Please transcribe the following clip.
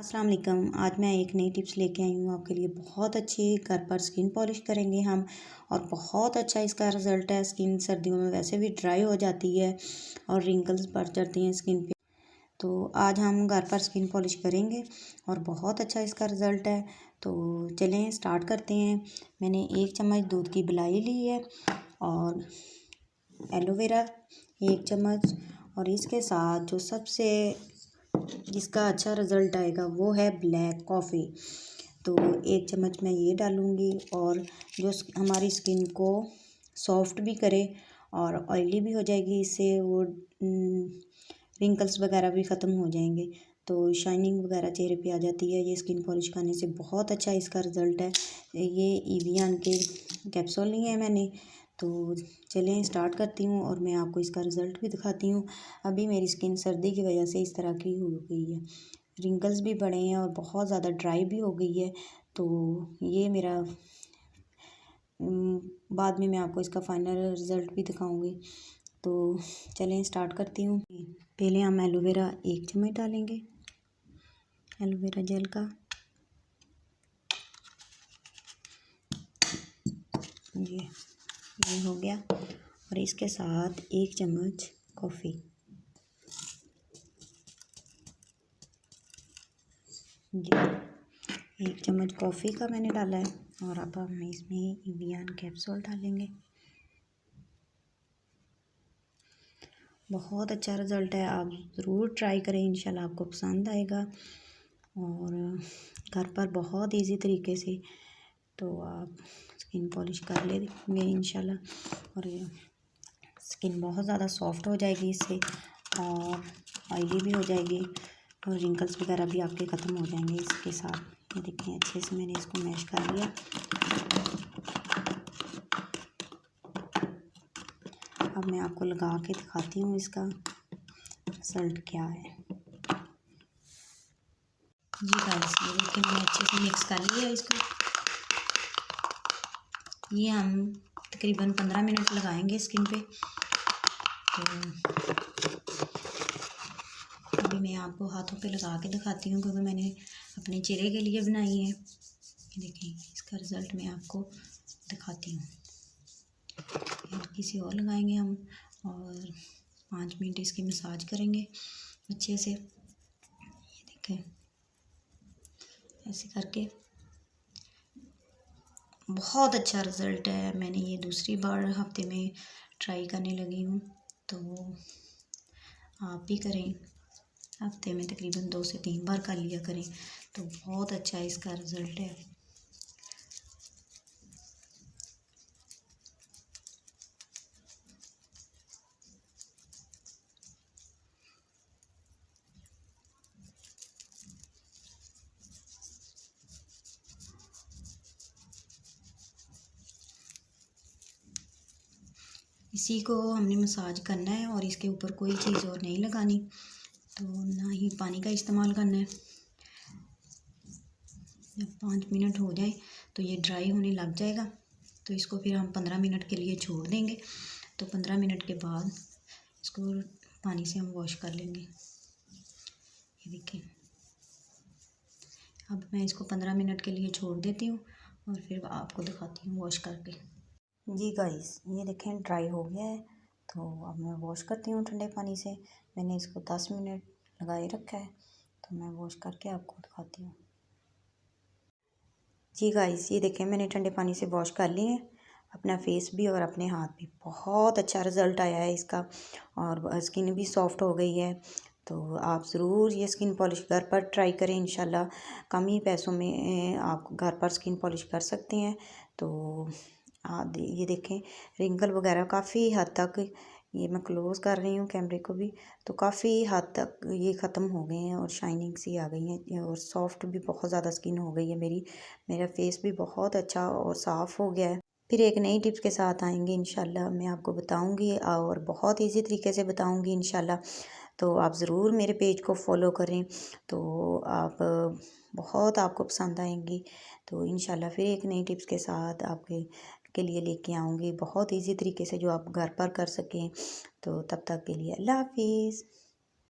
अस्सलाम वालेकुम। आज मैं एक नई टिप्स लेके आई हूँ आपके लिए। बहुत अच्छी घर पर स्किन पॉलिश करेंगे हम और बहुत अच्छा इसका रिज़ल्ट है। स्किन सर्दियों में वैसे भी ड्राई हो जाती है और रिंकल्स पड़ जाती हैं स्किन पे। तो आज हम घर पर स्किन पॉलिश करेंगे और बहुत अच्छा इसका रिज़ल्ट है। तो चलें स्टार्ट करते हैं। मैंने 1 चम्मच दूध की मलाई ली है और एलोवेरा 1 चम्मच, और इसके साथ जो सबसे जिसका अच्छा रिज़ल्ट आएगा वो है ब्लैक कॉफ़ी। तो 1 चम्मच मैं ये डालूँगी और जो हमारी स्किन को सॉफ्ट भी करे और ऑयली भी हो जाएगी। इससे वो रिंकल्स वगैरह भी ख़त्म हो जाएंगे, तो शाइनिंग वगैरह चेहरे पे आ जाती है। ये स्किन पॉलिश करने से बहुत अच्छा इसका रिज़ल्ट है। ये एवियन के कैप्सूल लिए हैं मैंने। तो चलें स्टार्ट करती हूँ और मैं आपको इसका रिज़ल्ट भी दिखाती हूँ। अभी मेरी स्किन सर्दी की वजह से इस तरह की हो गई है, रिंकल्स भी बढ़े हैं और बहुत ज़्यादा ड्राई भी हो गई है। तो ये मेरा बाद में मैं आपको इसका फाइनल रिज़ल्ट भी दिखाऊंगी। तो चलें स्टार्ट करती हूँ। पहले हम एलोवेरा 1 चम्मच डालेंगे, एलोवेरा जेल का। ये हो गया और इसके साथ 1 चम्मच कॉफ़ी। जी 1 चम्मच कॉफ़ी का मैंने डाला है और अब हम इसमें एवियन कैप्सूल डालेंगे। बहुत अच्छा रिज़ल्ट है, आप ज़रूर ट्राई करें, इंशाल्लाह आपको पसंद आएगा। और घर पर बहुत इजी तरीके से तो आप स्किन पॉलिश कर लेंगे इंशाल्लाह। और स्किन बहुत ज़्यादा सॉफ्ट हो जाएगी इससे और ऑयली भी हो जाएगी और रिंकल्स वगैरह भी आपके ख़त्म हो जाएंगे इसके साथ। ये देखें अच्छे से मैंने इसको मैश कर लिया। अब मैं आपको लगा के दिखाती हूँ इसका रिज़ल्ट क्या है। जी गाइस, ये देखिए मैंने अच्छे से मिक्स कर लिया इसको। ये हम तकरीबन 15 मिनट लगाएंगे स्किन पे। तो अभी मैं आपको हाथों पे लगा के दिखाती हूँ क्योंकि मैंने अपने चेहरे के लिए बनाई है। ये देखें इसका रिज़ल्ट मैं आपको दिखाती हूँ। किसी और लगाएंगे हम और 5 मिनट इसकी मसाज करेंगे अच्छे से। ये देखें ऐसे करके बहुत अच्छा रिज़ल्ट है। मैंने ये दूसरी बार हफ्ते में ट्राई करने लगी हूँ, तो आप भी करें। हफ्ते में तकरीबन 2 से 3 बार कर लिया करें, तो बहुत अच्छा इसका रिज़ल्ट है। इसी को हमने मसाज करना है और इसके ऊपर कोई चीज़ और नहीं लगानी, तो ना ही पानी का इस्तेमाल करना है। जब 5 मिनट हो जाए तो ये ड्राई होने लग जाएगा, तो इसको फिर हम 15 मिनट के लिए छोड़ देंगे। तो 15 मिनट के बाद इसको पानी से हम वॉश कर लेंगे। ये देखिए अब मैं इसको 15 मिनट के लिए छोड़ देती हूँ और फिर आपको दिखाती हूँ वॉश करके। जी गाइस, ये देखें ड्राई हो गया है, तो अब मैं वॉश करती हूँ ठंडे पानी से। मैंने इसको 10 मिनट लगाए रखा है, तो मैं वॉश करके आपको दिखाती हूँ। जी गाइस, ये देखें मैंने ठंडे पानी से वॉश कर लिए हैं, अपना फेस भी और अपने हाथ भी। बहुत अच्छा रिज़ल्ट आया है इसका और स्किन भी सॉफ्ट हो गई है। तो आप ज़रूर ये स्किन पॉलिश घर पर ट्राई करें, इंशाल्लाह कम ही पैसों में आप घर पर स्किन पॉलिश कर सकते हैं। तो ये देखें रिंकल वगैरह काफ़ी हद तक, ये मैं क्लोज़ कर रही हूँ कैमरे को भी, तो काफ़ी हद तक ये ख़त्म हो गए हैं और शाइनिंग सी आ गई हैं और सॉफ्ट भी बहुत ज़्यादा स्किन हो गई है मेरा फेस भी बहुत अच्छा और साफ़ हो गया है। फिर एक नई टिप्स के साथ आएंगे इंशाल्लाह, मैं आपको बताऊंगी और बहुत इजी तरीके से बताऊंगी इंशाल्लाह। तो आप ज़रूर मेरे पेज को फॉलो करें, तो आप बहुत आपको पसंद आएंगी। तो इंशाल्लाह फिर एक नई टिप्स के साथ आपके के लिए लेके आऊँगी बहुत इजी तरीके से, जो आप घर पर कर सकें। तो तब तक के लिए अल्लाह हाफिज़।